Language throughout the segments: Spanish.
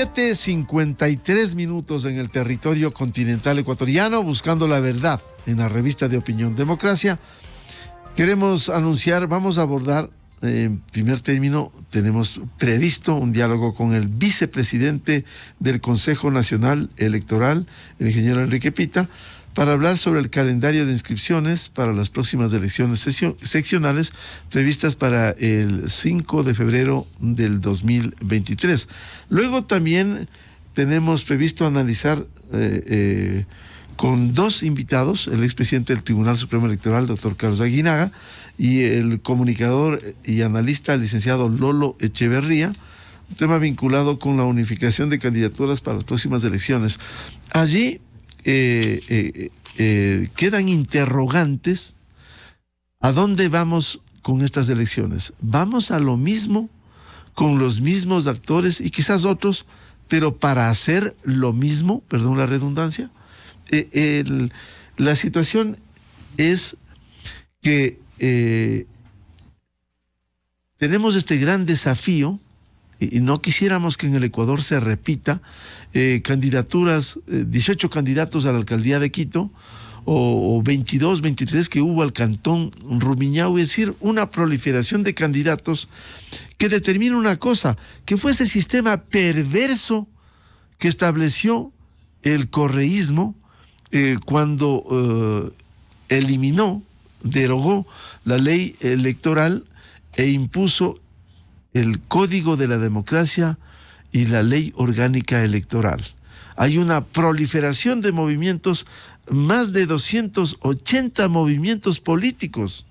7:53 en el territorio continental ecuatoriano, buscando la verdad en la revista de Opinión Democracia. Queremos anunciar, vamos a abordar, en primer término, tenemos previsto un diálogo con el vicepresidente del Consejo Nacional Electoral, el ingeniero Enrique Pita, para hablar sobre el calendario de inscripciones para las próximas elecciones seccionales previstas para el 5 de febrero del 2023. Luego también tenemos previsto analizar con dos invitados, el expresidente del Tribunal Supremo Electoral, doctor Carlos Aguinaga, y el comunicador y analista, licenciado Lolo Echeverría, un tema vinculado con la unificación de candidaturas para las próximas elecciones. Allí quedan interrogantes. ¿A dónde vamos con estas elecciones? ¿Vamos a lo mismo, con los mismos actores y quizás otros, pero para hacer lo mismo? Perdón la redundancia. La situación es que tenemos este gran desafío y no quisiéramos que en el Ecuador se repita candidaturas, 18 candidatos a la alcaldía de Quito o 22, 23 que hubo al cantón Rumiñahui, es decir, una proliferación de candidatos que determina una cosa, que fue ese sistema perverso que estableció el correísmo cuando derogó la ley electoral e impuso el Código de la Democracia y la Ley Orgánica Electoral. Hay una proliferación de movimientos, más de 280 movimientos políticos.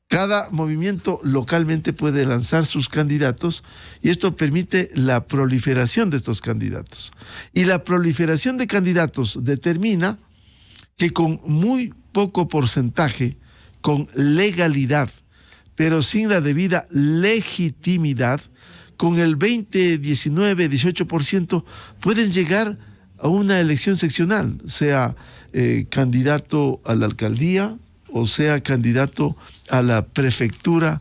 Cada movimiento localmente puede lanzar sus candidatos y esto permite la proliferación de estos candidatos. Y la proliferación de candidatos determina que con muy poco porcentaje, con legalidad, pero sin la debida legitimidad, con el 20, 19, 18%, pueden llegar a una elección seccional, sea candidato a la alcaldía o sea candidato a la prefectura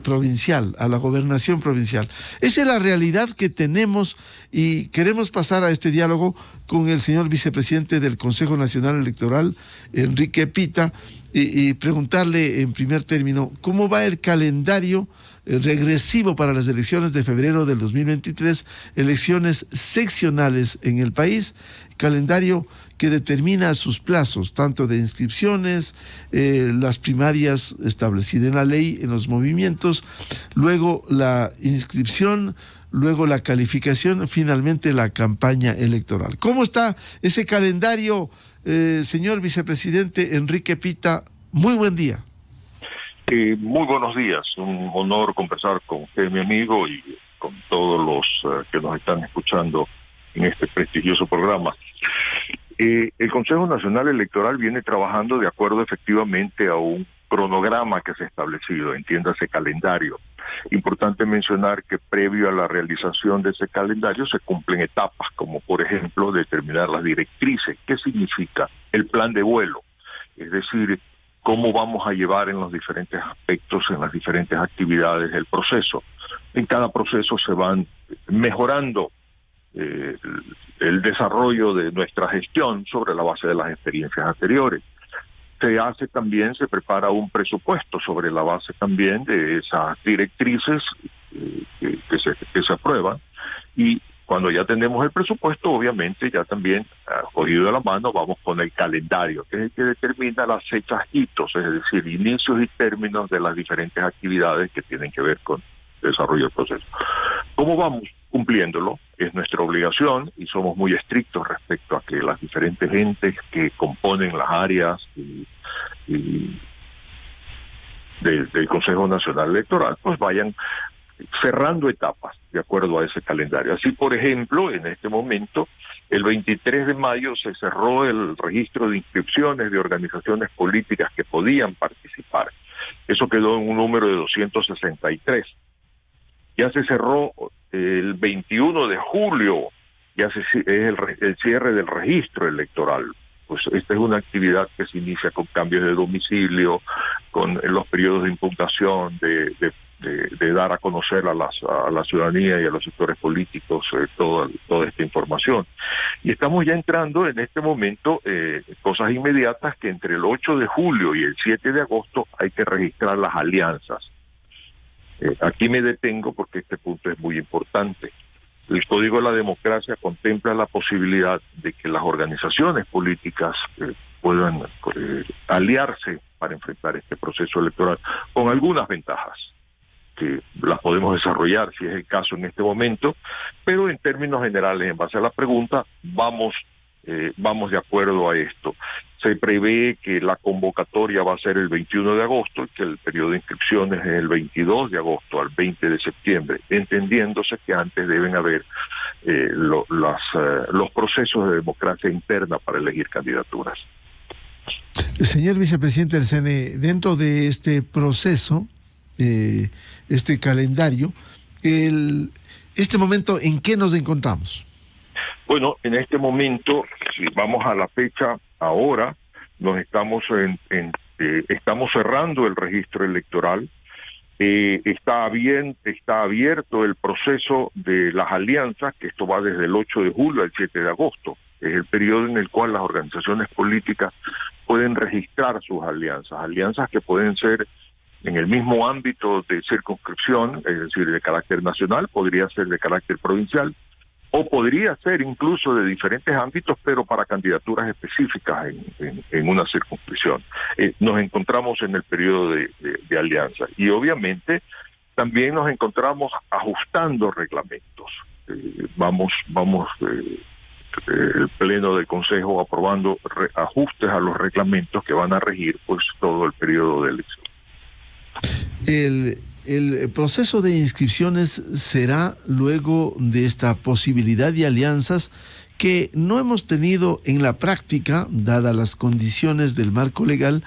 provincial, a la gobernación provincial. Esa es la realidad que tenemos y queremos pasar a este diálogo con el señor vicepresidente del Consejo Nacional Electoral, Enrique Pita, y preguntarle en primer término cómo va el calendario regresivo para las elecciones de febrero del 2023, elecciones seccionales en el país, calendario que determina sus plazos, tanto de inscripciones, las primarias establecidas en la ley, en los movimientos, luego la inscripción, luego la calificación, finalmente la campaña electoral. ¿Cómo está ese calendario, señor vicepresidente Enrique Pita? Muy buen día. Muy buenos días, un honor conversar con usted, mi amigo, y con todos los que nos están escuchando en este prestigioso programa. El Consejo Nacional Electoral viene trabajando de acuerdo efectivamente a un cronograma que se ha establecido, entiéndase calendario. Importante mencionar que previo a la realización de ese calendario se cumplen etapas, como por ejemplo determinar las directrices. ¿Qué significa? El plan de vuelo, es decir, cómo vamos a llevar en los diferentes aspectos, en las diferentes actividades del proceso. En cada proceso se van mejorando el desarrollo de nuestra gestión sobre la base de las experiencias anteriores. Se prepara un presupuesto sobre la base también de esas directrices que se aprueban, y cuando ya tenemos el presupuesto, obviamente ya también, cogido de la mano, vamos con el calendario, que es el que determina las fechas hitos, es decir, inicios y términos de las diferentes actividades que tienen que ver con el desarrollo del proceso. ¿Cómo vamos cumpliéndolo? Es nuestra obligación y somos muy estrictos respecto a que las diferentes entes que componen las áreas del Consejo Nacional Electoral pues vayan cerrando etapas de acuerdo a ese calendario. Así, por ejemplo, en este momento, el 23 de mayo se cerró el registro de inscripciones de organizaciones políticas que podían participar. Eso quedó en un número de 263. Ya se cerró el 21 de julio, es el cierre del registro electoral. Pues esta es una actividad que se inicia con cambios de domicilio, con los periodos de impugnación de de dar a conocer a la ciudadanía y a los sectores políticos toda esta información. Y estamos ya entrando en este momento cosas inmediatas, que entre el 8 de julio y el 7 de agosto hay que registrar las alianzas. Aquí me detengo porque este punto es muy importante. El Código de la Democracia contempla la posibilidad de que las organizaciones políticas puedan aliarse para enfrentar este proceso electoral, con algunas ventajas que las podemos desarrollar si es el caso en este momento, pero en términos generales, en base a la pregunta, vamos de acuerdo a esto. Se prevé que la convocatoria va a ser el 21 de agosto y que el periodo de inscripciones es el 22 de agosto al 20 de septiembre, entendiéndose que antes deben haber los procesos de democracia interna para elegir candidaturas. Señor vicepresidente del CNE, dentro de este proceso, este calendario, este momento, ¿en qué nos encontramos? Bueno, en este momento, si vamos a la fecha ahora, nos estamos cerrando el registro electoral. Está abierto el proceso de las alianzas, que esto va desde el 8 de julio al 7 de agosto. Es el periodo en el cual las organizaciones políticas pueden registrar sus alianzas que pueden ser en el mismo ámbito de circunscripción, es decir, de carácter nacional, podría ser de carácter provincial, o podría ser incluso de diferentes ámbitos, pero para candidaturas específicas en una circunscripción. Nos encontramos en el periodo de alianza y obviamente también nos encontramos ajustando reglamentos. El Pleno del Consejo aprobando ajustes a los reglamentos que van a regir pues todo el periodo de elección. El proceso de inscripciones será luego de esta posibilidad de alianzas que no hemos tenido en la práctica, dadas las condiciones del marco legal,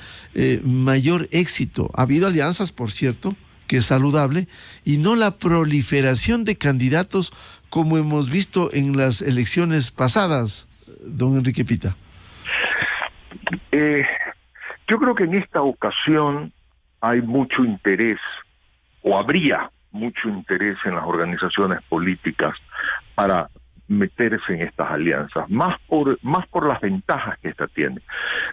mayor éxito. Ha habido alianzas, por cierto, que es saludable, y no la proliferación de candidatos como hemos visto en las elecciones pasadas, don Enrique Pita. Yo creo que en esta ocasión hay mucho interés, o habría mucho interés en las organizaciones políticas para meterse en estas alianzas, más por las ventajas que esta tiene.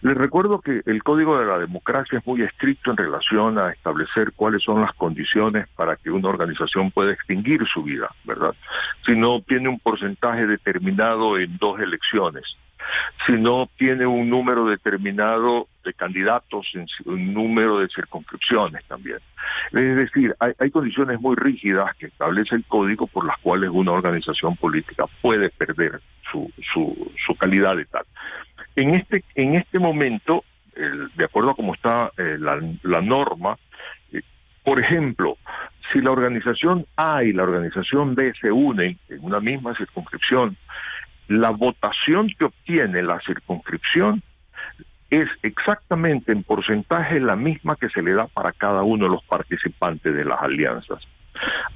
Les recuerdo que el Código de la Democracia es muy estricto en relación a establecer cuáles son las condiciones para que una organización pueda extinguir su vida, ¿verdad? Si no obtiene un porcentaje determinado en 2 elecciones, si no obtiene un número determinado de candidatos en un número de circunscripciones también. Es decir, hay condiciones muy rígidas que establece el código por las cuales una organización política puede perder su calidad de tal. En este momento, de acuerdo a cómo está la norma, por ejemplo, si la organización A y la organización B se unen en una misma circunscripción, la votación que obtiene la circunscripción es exactamente en porcentaje la misma que se le da para cada uno de los participantes de las alianzas.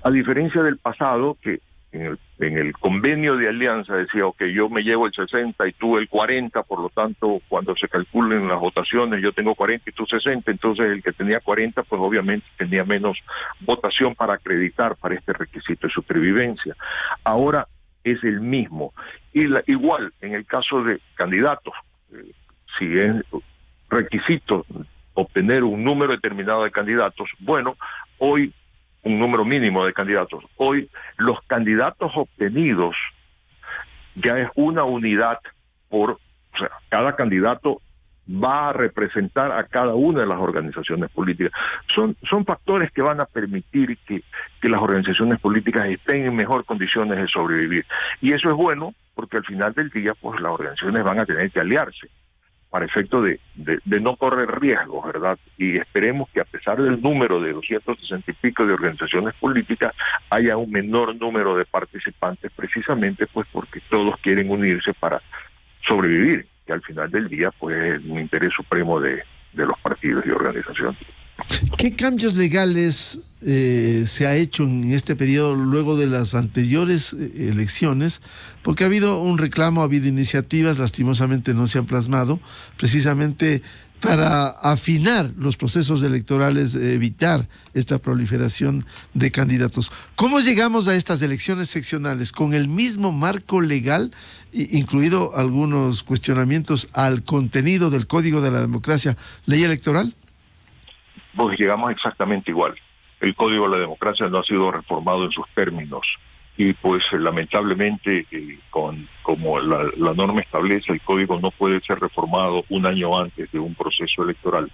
A diferencia del pasado, que en el convenio de alianza decía, ok, yo me llevo el 60 y tú el 40, por lo tanto, cuando se calculen las votaciones, yo tengo 40 y tú 60, entonces el que tenía 40, pues obviamente tenía menos votación para acreditar para este requisito de supervivencia. Ahora es el mismo. Y igual, en el caso de candidatos, si es requisito obtener un número determinado de candidatos, bueno, hoy un número mínimo de candidatos. Hoy los candidatos obtenidos ya es una unidad o sea, cada candidato va a representar a cada una de las organizaciones políticas. Son factores que van a permitir que las organizaciones políticas estén en mejor condiciones de sobrevivir. Y eso es bueno porque al final del día pues las organizaciones van a tener que aliarse para efecto de no correr riesgos, ¿verdad? Y esperemos que a pesar del número de 260 y pico de organizaciones políticas, haya un menor número de participantes, precisamente pues porque todos quieren unirse para sobrevivir, que al final del día pues es un interés supremo de los partidos y organizaciones. ¿Qué cambios legales se ha hecho en este periodo luego de las anteriores elecciones? Porque ha habido un reclamo, ha habido iniciativas, lastimosamente no se han plasmado, precisamente para afinar los procesos electorales, evitar esta proliferación de candidatos. ¿Cómo llegamos a estas elecciones seccionales? ¿Con el mismo marco legal, incluido algunos cuestionamientos al contenido del Código de la Democracia, ley electoral? Pues llegamos exactamente igual. El Código de la Democracia no ha sido reformado en sus términos y pues lamentablemente como la norma establece, el Código no puede ser reformado un año antes de un proceso electoral.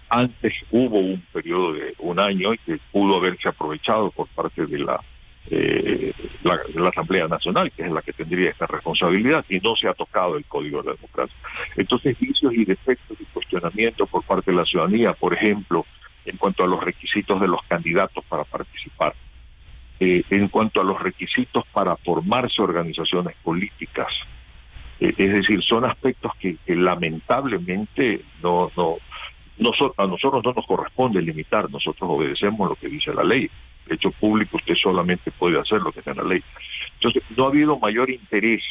Antes hubo un periodo de un año que pudo haberse aprovechado por parte de la Asamblea Nacional, que es la que tendría esta responsabilidad, y no se ha tocado el Código de la Democracia. Entonces, vicios y defectos y cuestionamientos por parte de la ciudadanía, por ejemplo, en cuanto a los requisitos de los candidatos para participar, en cuanto a los requisitos para formarse organizaciones políticas, es decir, son aspectos que lamentablemente a nosotros no nos corresponde limitar, nosotros obedecemos lo que dice la ley. De hecho público, usted solamente puede hacer lo que está en la ley. Entonces, no ha habido mayor interés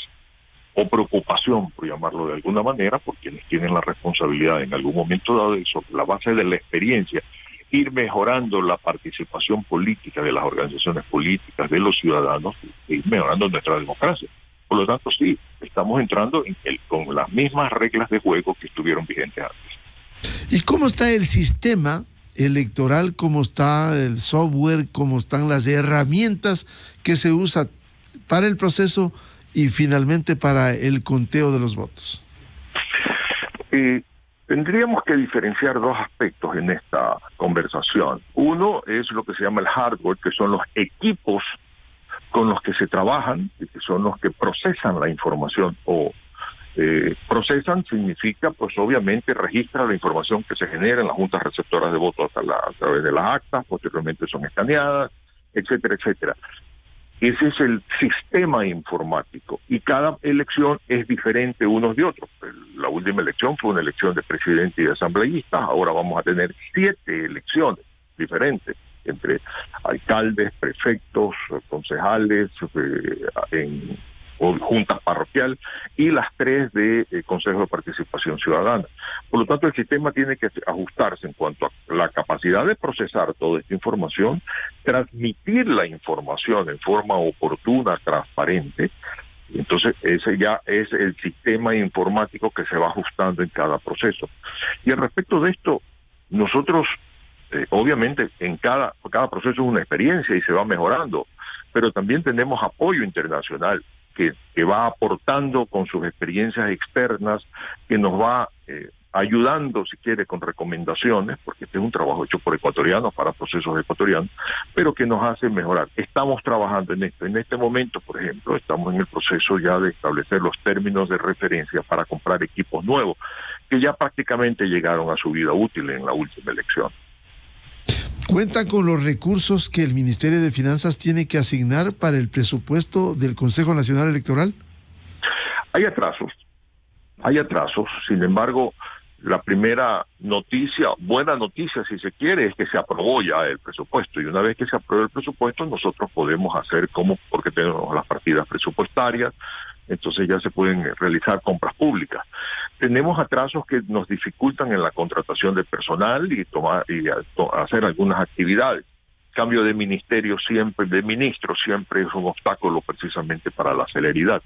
o preocupación, por llamarlo de alguna manera, por quienes tienen la responsabilidad en algún momento dado de, sobre la base de la experiencia, ir mejorando la participación política de las organizaciones políticas, de los ciudadanos, e ir mejorando nuestra democracia. Por lo tanto, sí, estamos entrando con las mismas reglas de juego que estuvieron vigentes antes. ¿Y cómo está el sistema electoral? ¿Cómo está el software? ¿Cómo están las herramientas que se usan para el proceso y finalmente para el conteo de los votos? Tendríamos que diferenciar dos aspectos en esta conversación. Uno es lo que se llama el hardware, que son los equipos con los que se trabajan y que son los que procesan la información. Procesan significa, pues obviamente, registra la información que se genera en las juntas receptoras de votos a través de las actas, posteriormente son escaneadas, etcétera, etcétera. Ese es el sistema informático y cada elección es diferente unos de otros. La última elección fue una elección de presidente y de asambleístas, ahora vamos a tener 7 elecciones diferentes entre alcaldes, prefectos, concejales, o juntas parroquial y las 3 de Consejo de Participación Ciudadana. Por lo tanto, el sistema tiene que ajustarse en cuanto a la capacidad de procesar toda esta información, transmitir la información en forma oportuna, transparente. Entonces, ese ya es el sistema informático que se va ajustando en cada proceso. Y al respecto de esto, nosotros, obviamente, en cada proceso es una experiencia y se va mejorando, pero también tenemos apoyo internacional que va aportando con sus experiencias externas, que nos va ayudando, si quiere, con recomendaciones, porque este es un trabajo hecho por ecuatorianos para procesos ecuatorianos, pero que nos hace mejorar. Estamos trabajando en esto. En este momento, por ejemplo, estamos en el proceso ya de establecer los términos de referencia para comprar equipos nuevos, que ya prácticamente llegaron a su vida útil en la última elección. ¿Cuenta con los recursos que el Ministerio de Finanzas tiene que asignar para el presupuesto del Consejo Nacional Electoral? Hay atrasos, sin embargo, la primera noticia, buena noticia si se quiere, es que se aprobó ya el presupuesto, y una vez que se apruebe el presupuesto nosotros podemos hacer porque tenemos las partidas presupuestarias, entonces ya se pueden realizar compras públicas. Tenemos atrasos que nos dificultan en la contratación de personal y hacer algunas actividades. Cambio de ministro siempre es un obstáculo precisamente para la celeridad.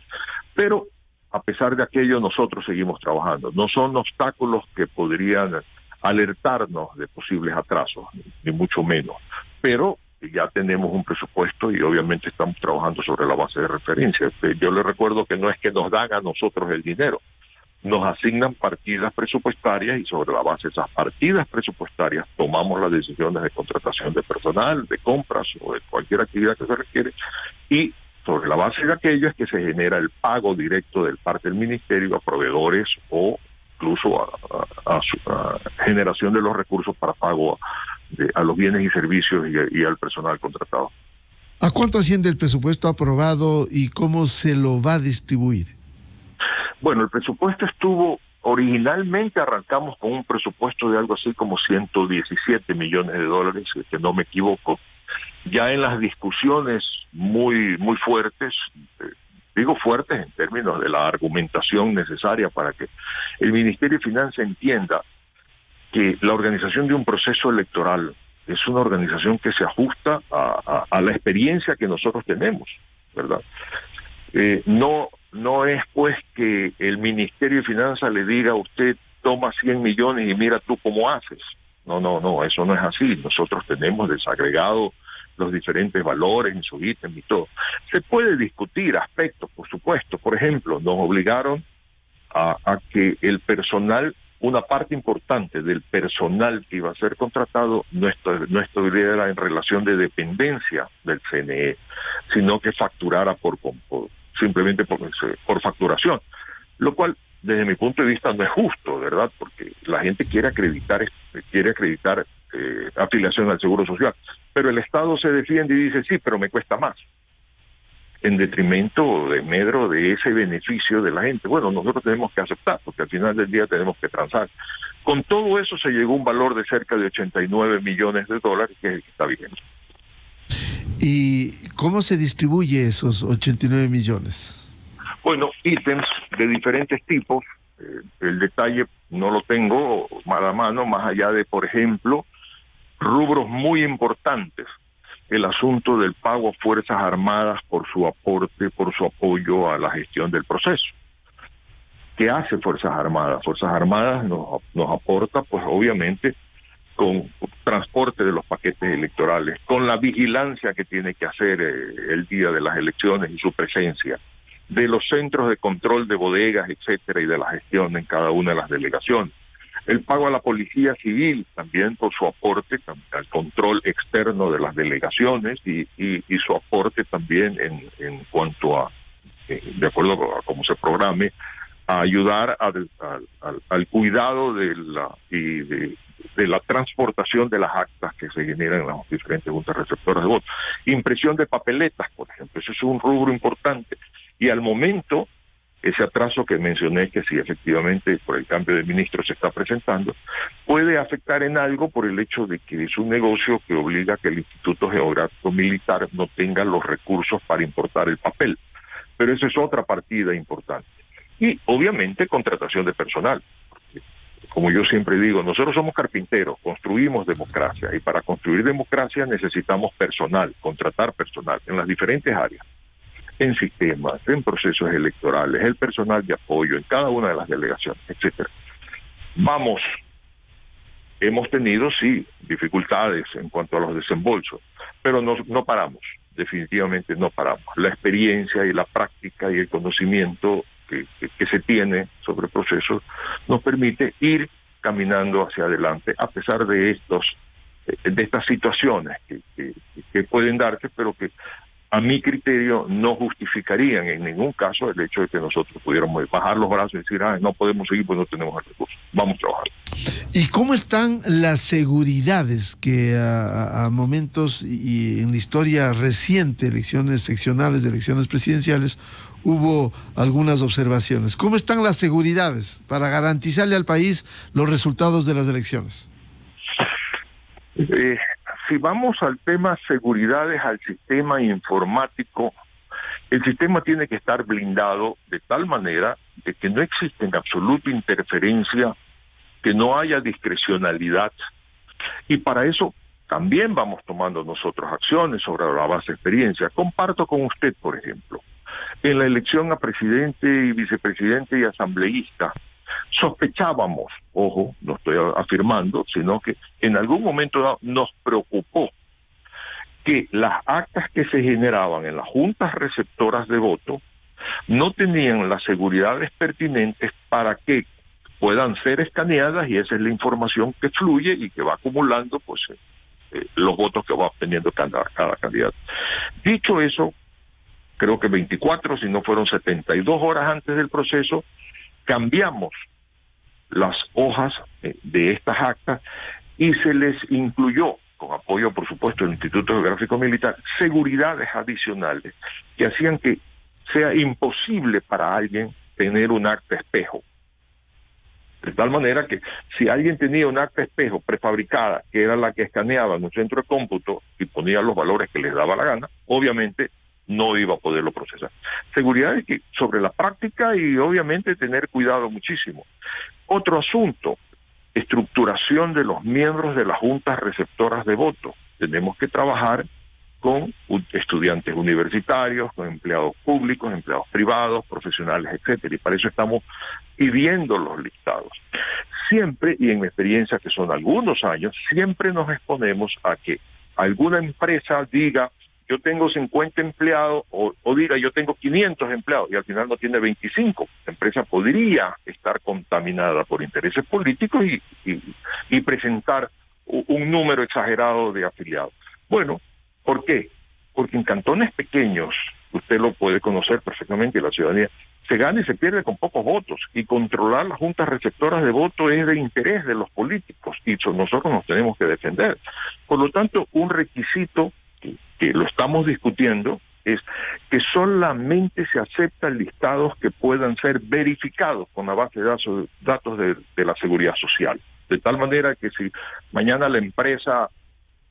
Pero a pesar de aquello, nosotros seguimos trabajando. No son obstáculos que podrían alertarnos de posibles atrasos, ni mucho menos. Pero ya tenemos un presupuesto y obviamente estamos trabajando sobre la base de referencia. Yo les recuerdo que no es que nos dan a nosotros el dinero, nos asignan partidas presupuestarias y sobre la base de esas partidas presupuestarias tomamos las decisiones de contratación de personal, de compras o de cualquier actividad que se requiere, y sobre la base de aquello es que se genera el pago directo del parte del ministerio a proveedores o incluso a generación de los recursos para pago a los bienes y servicios y al personal contratado. ¿A cuánto asciende el presupuesto aprobado y cómo se lo va a distribuir? Bueno, el presupuesto estuvo originalmente arrancamos con un presupuesto de algo así como 117 millones de dólares, que no me equivoco. Ya en las discusiones muy fuertes, digo fuertes en términos de la argumentación necesaria para que el Ministerio de Finanzas entienda que la organización de un proceso electoral es una organización que se ajusta a la experiencia que nosotros tenemos, ¿verdad? No es pues que el Ministerio de Finanzas le diga a usted toma 100 millones y mira tú cómo haces. No, eso no es así. Nosotros tenemos desagregado los diferentes valores en su ítem y todo. Se puede discutir aspectos, por supuesto. Por ejemplo, nos obligaron a que el personal, una parte importante del personal que iba a ser contratado, no estuviera en relación de dependencia del CNE, sino que facturara simplemente por facturación, lo cual desde mi punto de vista no es justo, ¿verdad? Porque la gente quiere acreditar afiliación al Seguro Social, pero el Estado se defiende y dice sí, pero me cuesta más, en detrimento de medro de ese beneficio de la gente. Bueno, nosotros tenemos que aceptar, porque al final del día tenemos que transar. Con todo eso se llegó a un valor de cerca de 89 millones de dólares, que es el que está vigente. ¿Y cómo se distribuye esos 89 millones? Bueno, ítems de diferentes tipos. El detalle no lo tengo a la mano, más allá de, por ejemplo, rubros muy importantes. El asunto del pago a Fuerzas Armadas por su aporte, por su apoyo a la gestión del proceso. ¿Qué hace Fuerzas Armadas? Fuerzas Armadas nos aporta, pues obviamente, con transporte de los paquetes electorales, con la vigilancia que tiene que hacer el día de las elecciones y su presencia, de los centros de control de bodegas, etcétera, y de la gestión en cada una de las delegaciones. El pago a la Policía Civil también por su aporte al control externo de las delegaciones y su aporte también en cuanto a, de acuerdo a cómo se programe, a ayudar al cuidado de la transportación de las actas que se generan en las diferentes juntas receptoras de votos. Impresión de papeletas, por ejemplo, eso es un rubro importante. Y al momento, ese atraso que mencioné, que sí, efectivamente, por el cambio de ministro se está presentando, puede afectar en algo por el hecho de que es un negocio que obliga a que el Instituto Geográfico Militar no tenga los recursos para importar el papel. Pero esa es otra partida importante. Y, obviamente, contratación de personal. Como yo siempre digo, nosotros somos carpinteros, construimos democracia, y para construir democracia necesitamos personal, contratar personal en las diferentes áreas, en sistemas, en procesos electorales, el personal de apoyo, en cada una de las delegaciones, etcétera. Hemos tenido, sí, dificultades en cuanto a los desembolsos, pero no paramos, definitivamente no paramos. La experiencia y la práctica y el conocimiento que se tiene sobre procesos nos permite ir caminando hacia adelante a pesar de estas situaciones que pueden darse, pero que a mi criterio no justificarían en ningún caso el hecho de que nosotros pudiéramos bajar los brazos y decir, no podemos seguir pues no tenemos el recurso, vamos a trabajar. ¿Y cómo están las seguridades que a momentos y en la historia reciente, elecciones seccionales, de elecciones presidenciales, hubo algunas observaciones? ¿Cómo están las seguridades para garantizarle al país los resultados de las elecciones? Si vamos al tema seguridades, al sistema informático, el sistema tiene que estar blindado de tal manera de que no existe en absoluto interferencia, que no haya discrecionalidad, y para eso también vamos tomando nosotros acciones sobre la base de experiencia. Comparto con usted, por ejemplo, en la elección a presidente y vicepresidente y asambleísta, sospechábamos, ojo, no estoy afirmando, sino que en algún momento nos preocupó que las actas que se generaban en las juntas receptoras de voto no tenían las seguridades pertinentes para que puedan ser escaneadas, y esa es la información que fluye y que va acumulando pues los votos que va obteniendo cada candidato. Dicho eso, creo que 24, si no fueron 72 horas antes del proceso, cambiamos las hojas de estas actas y se les incluyó, con apoyo por supuesto del Instituto Geográfico Militar, seguridades adicionales que hacían que sea imposible para alguien tener un acta espejo. De tal manera que si alguien tenía un acta espejo prefabricada, que era la que escaneaba en un centro de cómputo y ponía los valores que les daba la gana, obviamente no iba a poderlo procesar. Seguridad es que sobre la práctica y obviamente tener cuidado muchísimo. Otro asunto, estructuración de los miembros de las juntas receptoras de voto. Tenemos que trabajar con estudiantes universitarios, con empleados públicos, empleados privados, profesionales, etcétera, y para eso estamos pidiendo los listados. Siempre, y en mi experiencia que son algunos años, siempre nos exponemos a que alguna empresa diga yo tengo 50 empleados o diga yo tengo 500 empleados y al final no tiene 25. La empresa podría estar contaminada por intereses políticos y presentar un número exagerado de afiliados. Bueno, ¿por qué? Porque en cantones pequeños, usted lo puede conocer perfectamente, la ciudadanía, se gana y se pierde con pocos votos, y controlar las juntas receptoras de voto es de interés de los políticos, y nosotros nos tenemos que defender. Por lo tanto, un requisito que lo estamos discutiendo es que solamente se aceptan listados que puedan ser verificados con la base de datos de la seguridad social. De tal manera que si mañana la empresa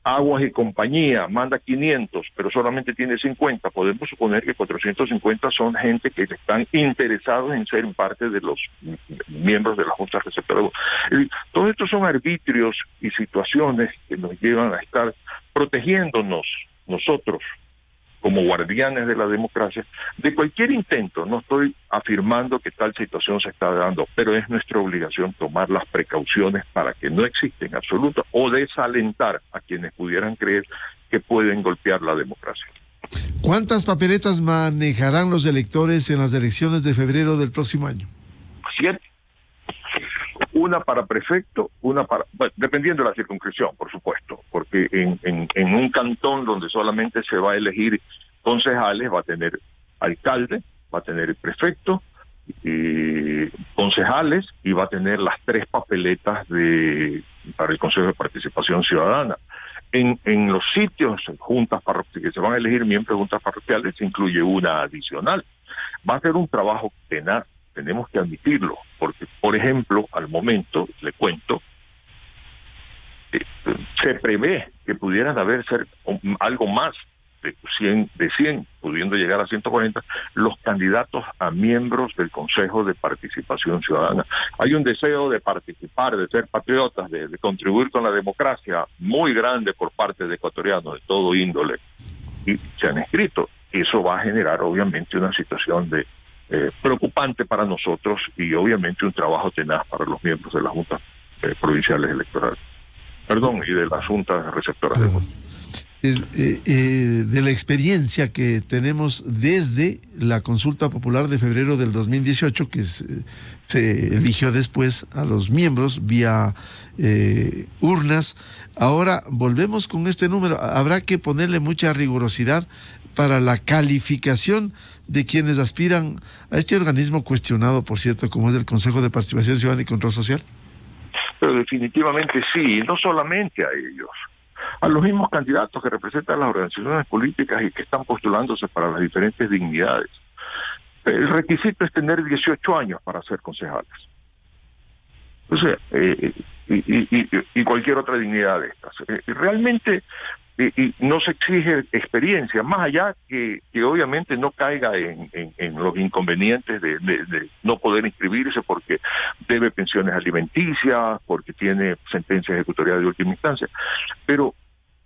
Aguas y Compañía manda 500, pero solamente tiene 50, podemos suponer que 450 son gente que están interesados en ser parte de los miembros de la Junta Receptora. Todos estos son arbitrios y situaciones que nos llevan a estar protegiéndonos nosotros como guardianes de la democracia de cualquier intento. No estoy afirmando que tal situación se está dando, pero es nuestra obligación tomar las precauciones para que no exista en absoluto o desalentar a quienes pudieran creer que pueden golpear la democracia. ¿Cuántas papeletas manejarán los electores en las elecciones de febrero del próximo año? 7. Una para prefecto, una para... Bueno, dependiendo de la circunscripción, por supuesto, porque en un cantón donde solamente se va a elegir concejales, va a tener alcalde, va a tener prefecto, y concejales, y va a tener las 3 papeletas para el Consejo de Participación Ciudadana. En los sitios, juntas parroquiales, que se van a elegir miembros de juntas parroquiales, se incluye una adicional. Va a ser un trabajo tenaz. Tenemos que admitirlo, porque, por ejemplo, al momento, le cuento, se prevé que pudieran haber ser algo más de 100, pudiendo llegar a 140, los candidatos a miembros del Consejo de Participación Ciudadana. Hay un deseo de participar, de ser patriotas, de contribuir con la democracia muy grande por parte de ecuatorianos de todo índole, y se han inscrito. Eso va a generar, obviamente, una situación preocupante para nosotros y obviamente un trabajo tenaz para los miembros de las juntas provinciales electorales. Perdón, y de las juntas receptoras de voto. De la experiencia que tenemos desde la consulta popular de febrero del 2018, que se eligió después a los miembros vía urnas, ahora volvemos con este número. Habrá que ponerle mucha rigurosidad para la calificación de quienes aspiran a este organismo cuestionado, por cierto, como es el Consejo de Participación Ciudadana y Control Social. Pero definitivamente sí, no solamente a ellos, a los mismos candidatos que representan las organizaciones políticas y que están postulándose para las diferentes dignidades. El requisito es tener 18 años para ser concejales. O sea, y cualquier otra dignidad de estas. Realmente no se exige experiencia, más allá que obviamente no caiga en los inconvenientes de no poder inscribirse porque debe pensiones alimenticias, porque tiene sentencia ejecutoria de última instancia. Pero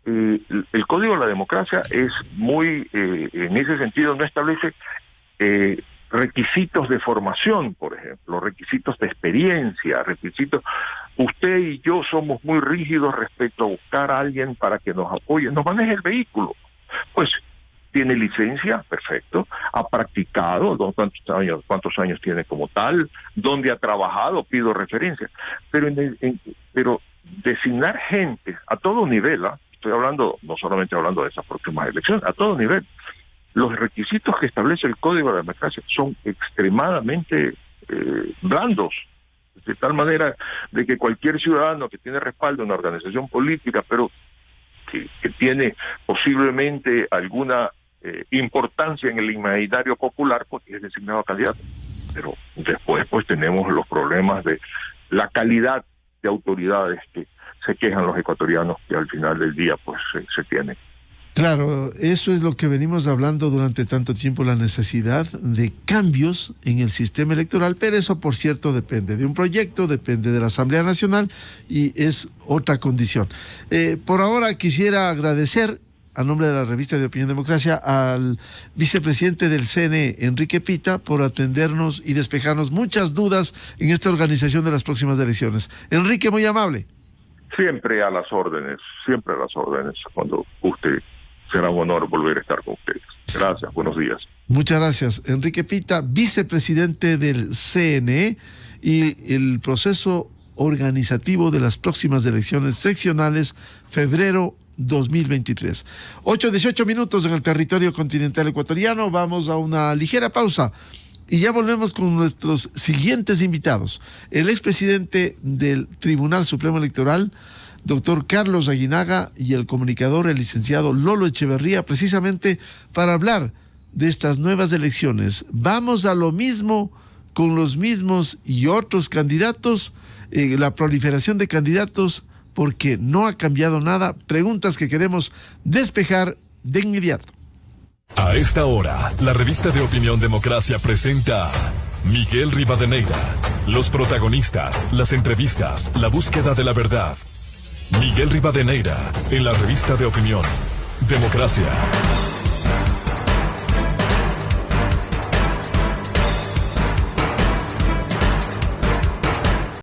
el Código de la Democracia es muy, en ese sentido, no establece requisitos de formación, por ejemplo, requisitos de experiencia, requisitos. Usted y yo somos muy rígidos respecto a buscar a alguien para que nos apoye, nos maneje el vehículo. Pues tiene licencia, perfecto, ha practicado, cuántos años tiene como tal, dónde ha trabajado, pido referencia. Pero designar gente a todo nivel, estoy hablando, no solamente hablando de esas próximas elecciones, a todo nivel. Los requisitos que establece el Código de la Democracia son extremadamente blandos, de tal manera de que cualquier ciudadano que tiene respaldo en una organización política, pero que tiene posiblemente alguna importancia en el imaginario popular, porque es designado candidato. Pero después pues tenemos los problemas de la calidad de autoridades que se quejan los ecuatorianos, que al final del día pues se tienen. Claro, eso es lo que venimos hablando durante tanto tiempo, la necesidad de cambios en el sistema electoral, pero eso, por cierto, depende de un proyecto, depende de la Asamblea Nacional y es otra condición. Por ahora quisiera agradecer, a nombre de la revista de Opinión Democracia, al vicepresidente del CNE, Enrique Pita, por atendernos y despejarnos muchas dudas en esta organización de las próximas elecciones. Enrique, muy amable. Siempre a las órdenes, cuando guste. Será un honor volver a estar con ustedes. Gracias, buenos días. Muchas gracias. Enrique Pita, vicepresidente del CNE, y el proceso organizativo de las próximas elecciones seccionales, febrero 2023. 8:18 minutos en el territorio continental ecuatoriano. Vamos a una ligera pausa y ya volvemos con nuestros siguientes invitados. El expresidente del Tribunal Supremo Electoral, doctor Carlos Aguinaga, y el comunicador, el licenciado Lolo Echeverría, precisamente para hablar de estas nuevas elecciones. ¿Vamos a lo mismo con los mismos y otros candidatos? La proliferación de candidatos, porque no ha cambiado nada. Preguntas que queremos despejar de inmediato. A esta hora, la revista de Opinión Democracia presenta Miguel Rivadeneira. Los protagonistas, las entrevistas, la búsqueda de la verdad. Miguel Rivadeneira, en la revista de Opinión Democracia.